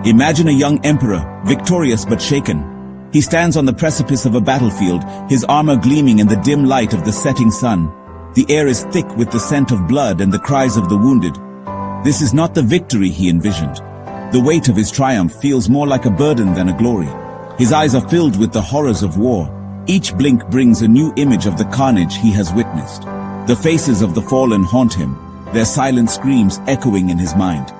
Imagine a young emperor, victorious but shaken. He stands on the precipice of a battlefield, his armor gleaming in the dim light of the setting sun. The air is thick with the scent of blood and the cries of the wounded. This is not the victory he envisioned. The weight of his triumph feels more like a burden than a glory. His eyes are filled with the horrors of war. Each blink brings a new image of the carnage he has witnessed. The faces of the fallen haunt him, their silent screams echoing in his mind.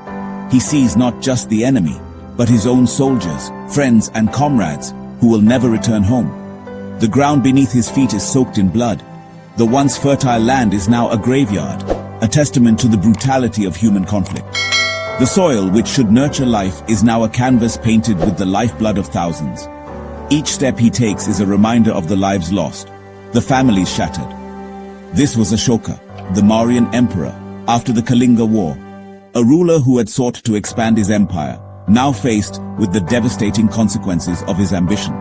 He sees not just the enemy, but his own soldiers, friends and comrades who will never return home. The ground beneath his feet is soaked in blood. The once fertile land is now a graveyard, a testament to the brutality of human conflict. The soil, which should nurture life, is now a canvas painted with the lifeblood of thousands. Each step he takes is a reminder of the lives lost, the families shattered. This was Ashoka, the Mauryan emperor, after the Kalinga War, a ruler who had sought to expand his empire, now faced with the devastating consequences of his ambition.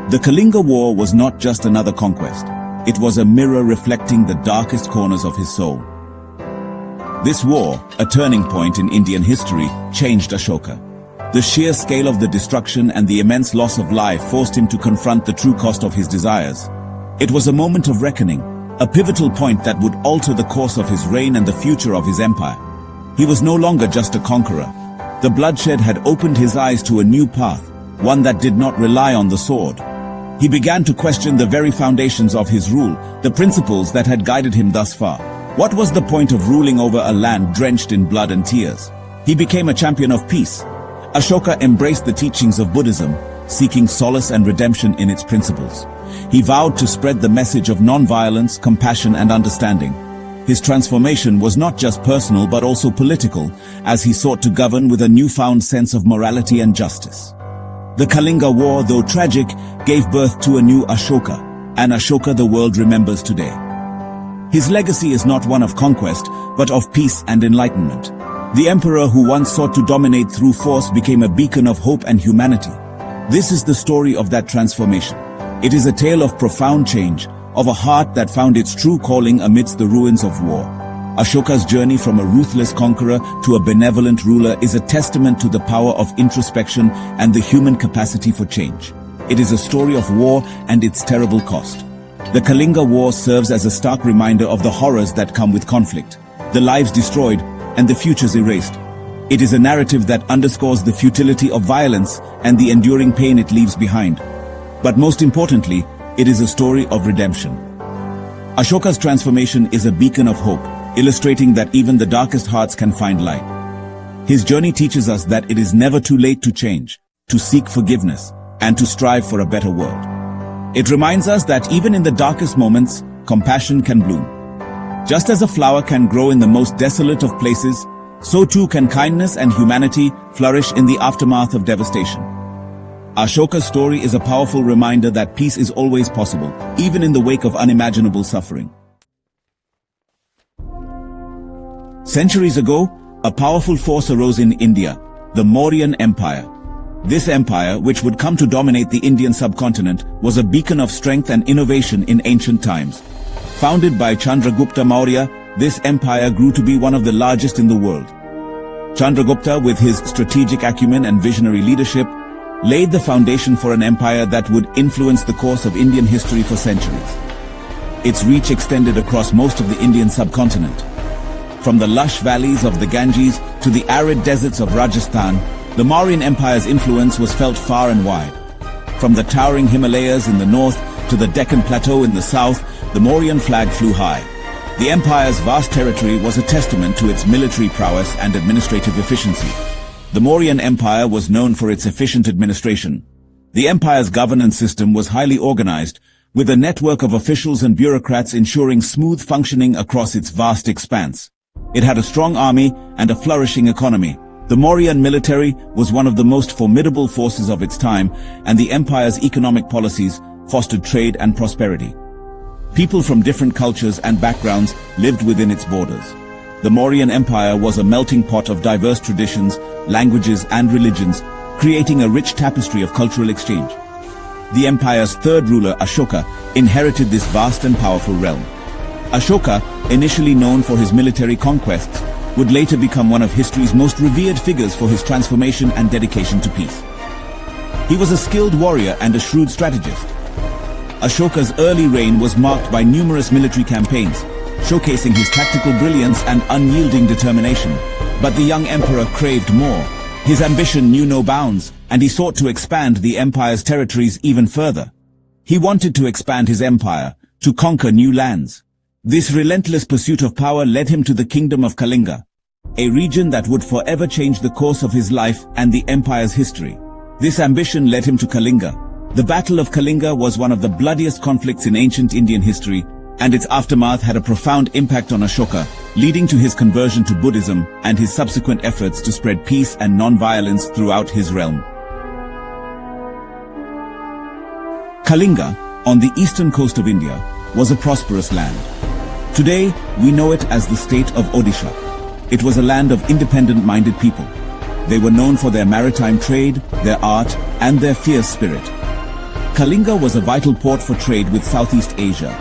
The Kalinga War was not just another conquest. It was a mirror reflecting the darkest corners of his soul. This war, a turning point in Indian history, changed Ashoka. The sheer scale of the destruction and the immense loss of life forced him to confront the true cost of his desires. It was a moment of reckoning, a pivotal point that would alter the course of his reign and the future of his empire. He was no longer just a conqueror. The bloodshed had opened his eyes to a new path, one that did not rely on the sword. He began to question the very foundations of his rule, the principles that had guided him thus far. What was the point of ruling over a land drenched in blood and tears? He became a champion of peace. Ashoka embraced the teachings of Buddhism, seeking solace and redemption in its principles. He vowed to spread the message of non-violence, compassion and understanding. His transformation was not just personal but also political, as he sought to govern with a newfound sense of morality and justice. The Kalinga War, though tragic, gave birth to a new Ashoka, an Ashoka the world remembers today. His legacy is not one of conquest, but of peace and enlightenment. The emperor who once sought to dominate through force became a beacon of hope and humanity. This is the story of that transformation. It is a tale of profound change, of a heart that found its true calling amidst the ruins of war. Ashoka's journey from a ruthless conqueror to a benevolent ruler is a testament to the power of introspection and the human capacity for change. It is a story of war and its terrible cost. The Kalinga War serves as a stark reminder of the horrors that come with conflict, the lives destroyed, and the futures erased. It is a narrative that underscores the futility of violence and the enduring pain it leaves behind. But most importantly, it is a story of redemption. Ashoka's transformation is a beacon of hope, illustrating that even the darkest hearts can find light. His journey teaches us that it is never too late to change, to seek forgiveness, and to strive for a better world. It reminds us that even in the darkest moments, compassion can bloom. Just as a flower can grow in the most desolate of places, so too can kindness and humanity flourish in the aftermath of devastation. Ashoka's story is a powerful reminder that peace is always possible, even in the wake of unimaginable suffering. Centuries ago, a powerful force arose in India, the Mauryan Empire. This empire, which would come to dominate the Indian subcontinent, was a beacon of strength and innovation in ancient times. Founded by Chandragupta Maurya, this empire grew to be one of the largest in the world. Chandragupta, with his strategic acumen and visionary leadership, laid the foundation for an empire that would influence the course of Indian history for centuries. Its reach extended across most of the Indian subcontinent. From the lush valleys of the Ganges to the arid deserts of Rajasthan, the Mauryan Empire's influence was felt far and wide. From the towering Himalayas in the north to the Deccan Plateau in the south, the Mauryan flag flew high. The empire's vast territory was a testament to its military prowess and administrative efficiency. The Mauryan Empire was known for its efficient administration. The empire's governance system was highly organized, with a network of officials and bureaucrats ensuring smooth functioning across its vast expanse. It had a strong army and a flourishing economy. The Mauryan military was one of the most formidable forces of its time, and the empire's economic policies fostered trade and prosperity. People from different cultures and backgrounds lived within its borders. The Mauryan Empire was a melting pot of diverse traditions, languages and religions, creating a rich tapestry of cultural exchange. The empire's third ruler, Ashoka, inherited this vast and powerful realm. Ashoka, initially known for his military conquests, would later become one of history's most revered figures for his transformation and dedication to peace. He was a skilled warrior and a shrewd strategist. Ashoka's early reign was marked by numerous military campaigns, showcasing his tactical brilliance and unyielding determination. But the young emperor craved more. His ambition knew no bounds, and he sought to expand the empire's territories even further. He wanted to expand his empire, to conquer new lands. This relentless pursuit of power led him to the kingdom of Kalinga, a region that would forever change the course of his life and the empire's history. This ambition led him to Kalinga. The Battle of Kalinga was one of the bloodiest conflicts in ancient Indian history, and its aftermath had a profound impact on Ashoka, leading to his conversion to Buddhism and his subsequent efforts to spread peace and non-violence throughout his realm. Kalinga, on the eastern coast of India, was a prosperous land. Today, we know it as the state of Odisha. It was a land of independent-minded people. They were known for their maritime trade, their art, and their fierce spirit. Kalinga was a vital port for trade with Southeast Asia.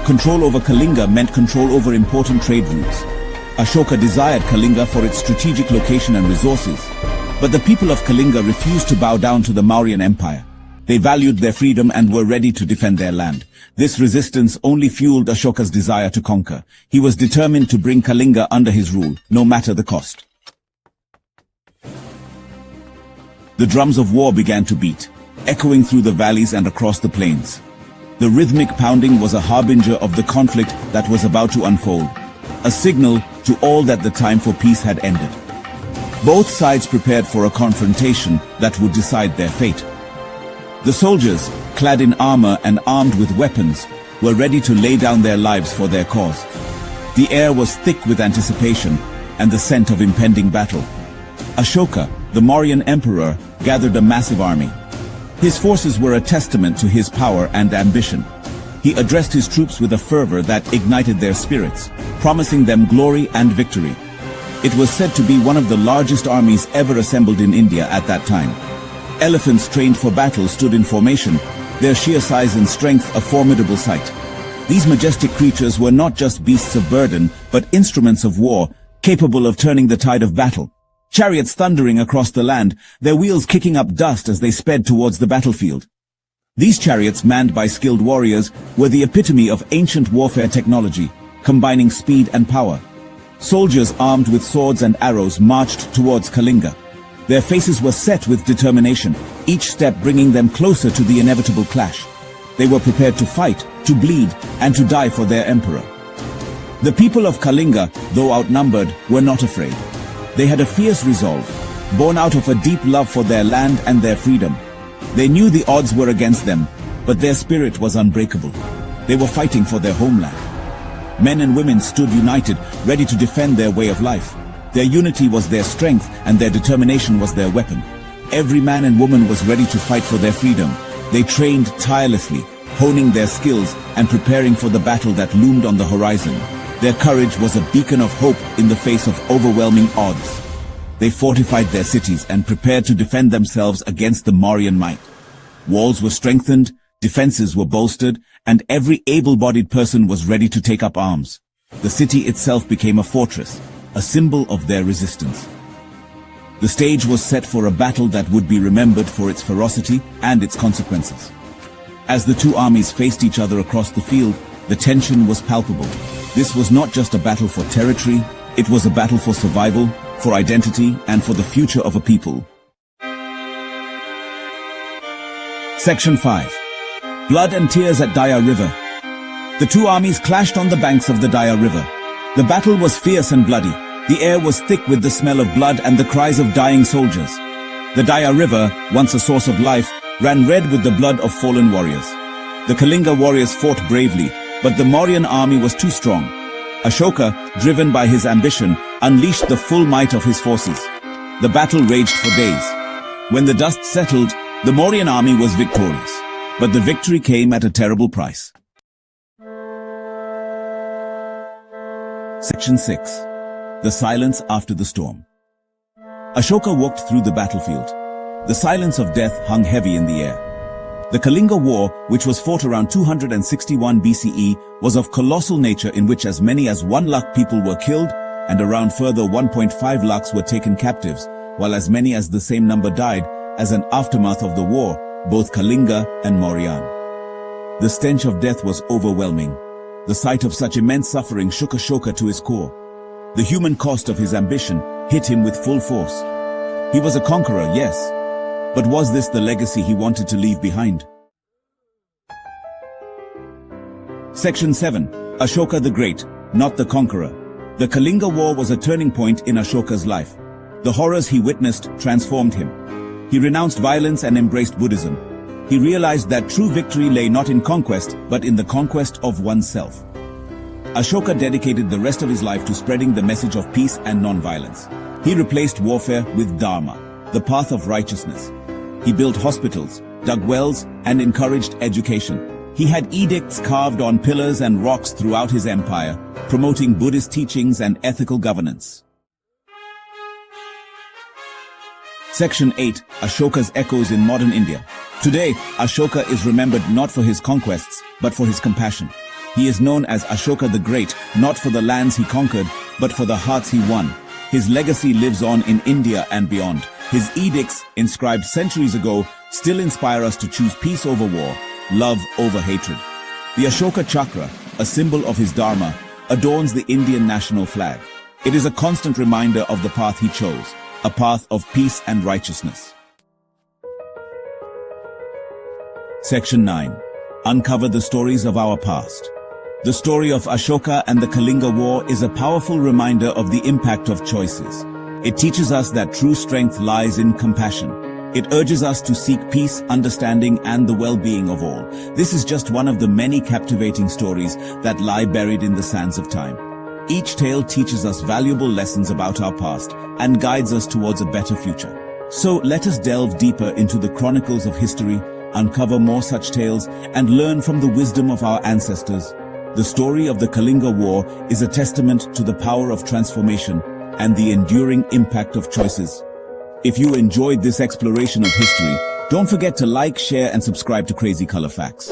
Control over Kalinga meant control over important trade routes. Ashoka desired Kalinga for its strategic location and resources, but the people of Kalinga refused to bow down to the Mauryan Empire. They valued their freedom and were ready to defend their land. This resistance only fueled Ashoka's desire to conquer. He was determined to bring Kalinga under his rule, no matter the cost. The drums of war began to beat, echoing through the valleys and across the plains. The rhythmic pounding was a harbinger of the conflict that was about to unfold, a signal to all that the time for peace had ended. Both sides prepared for a confrontation that would decide their fate. The soldiers, clad in armor and armed with weapons, were ready to lay down their lives for their cause. The air was thick with anticipation and the scent of impending battle. Ashoka, the Mauryan emperor, gathered a massive army. His forces were a testament to his power and ambition. He addressed his troops with a fervor that ignited their spirits, promising them glory and victory. It was said to be one of the largest armies ever assembled in India at that time. Elephants trained for battle stood in formation, their sheer size and strength a formidable sight. These majestic creatures were not just beasts of burden, but instruments of war, capable of turning the tide of battle. Chariots thundering across the land, their wheels kicking up dust as they sped towards the battlefield. These chariots, manned by skilled warriors, were the epitome of ancient warfare technology, combining speed and power. Soldiers armed with swords and arrows marched towards Kalinga. Their faces were set with determination, each step bringing them closer to the inevitable clash. They were prepared to fight, to bleed, and to die for their emperor. The people of Kalinga, though outnumbered, were not afraid. They had a fierce resolve, born out of a deep love for their land and their freedom. They knew the odds were against them, but their spirit was unbreakable. They were fighting for their homeland. Men and women stood united, ready to defend their way of life. Their unity was their strength, and their determination was their weapon. Every man and woman was ready to fight for their freedom. They trained tirelessly, honing their skills and preparing for the battle that loomed on the horizon. Their courage was a beacon of hope in the face of overwhelming odds. They fortified their cities and prepared to defend themselves against the Mauryan might. Walls were strengthened, defenses were bolstered, and every able-bodied person was ready to take up arms. The city itself became a fortress, a symbol of their resistance. The stage was set for a battle that would be remembered for its ferocity and its consequences. As the two armies faced each other across the field, the tension was palpable. This was not just a battle for territory, it was a battle for survival, for identity, and for the future of a people. Section 5. Blood and Tears at Daya River. The two armies clashed on the banks of the Daya River. The battle was fierce and bloody. The air was thick with the smell of blood and the cries of dying soldiers. The Daya River, once a source of life, ran red with the blood of fallen warriors. The Kalinga warriors fought bravely, but the Mauryan army was too strong. Ashoka, driven by his ambition, unleashed the full might of his forces. The battle raged for days. When the dust settled, the Mauryan army was victorious. But the victory came at a terrible price. Section 6. The Silence After the Storm. Ashoka walked through the battlefield. The silence of death hung heavy in the air. The Kalinga War, which was fought around 261 BCE, was of colossal nature in which as many as 1 lakh people were killed and around further 1.5 lakhs were taken captives, while as many as the same number died as an aftermath of the war, both Kalinga and Mauryan. The stench of death was overwhelming. The sight of such immense suffering shook Ashoka to his core. The human cost of his ambition hit him with full force. He was a conqueror, yes, but was this the legacy he wanted to leave behind? Section 7. Ashoka the Great, not the Conqueror. The Kalinga War was a turning point in Ashoka's life. The horrors he witnessed transformed him. He renounced violence and embraced Buddhism. He realized that true victory lay not in conquest, but in the conquest of oneself. Ashoka dedicated the rest of his life to spreading the message of peace and non-violence. He replaced warfare with Dharma, the path of righteousness. He built hospitals, dug wells, and encouraged education. He had edicts carved on pillars and rocks throughout his empire, promoting Buddhist teachings and ethical governance. Section 8. Ashoka's echoes in modern India. Today, Ashoka is remembered not for his conquests, but for his compassion. He is known as Ashoka the Great, not for the lands he conquered, but for the hearts he won. His legacy lives on in India and beyond. His edicts, inscribed centuries ago, still inspire us to choose peace over war, love over hatred. The Ashoka Chakra, a symbol of his Dharma, adorns the Indian national flag. It is a constant reminder of the path he chose, a path of peace and righteousness. Section 9. Uncover the stories of our past. The story of Ashoka and the Kalinga War is a powerful reminder of the impact of choices. It teaches us that true strength lies in compassion. It urges us to seek peace, understanding, and the well-being of all. This is just one of the many captivating stories that lie buried in the sands of time. Each tale teaches us valuable lessons about our past and guides us towards a better future. So let us delve deeper into the chronicles of history, uncover more such tales, and learn from the wisdom of our ancestors. The story of the Kalinga War is a testament to the power of transformation and the enduring impact of choices. If you enjoyed this exploration of history, don't forget to like, share, and subscribe to Crazy Color Facts.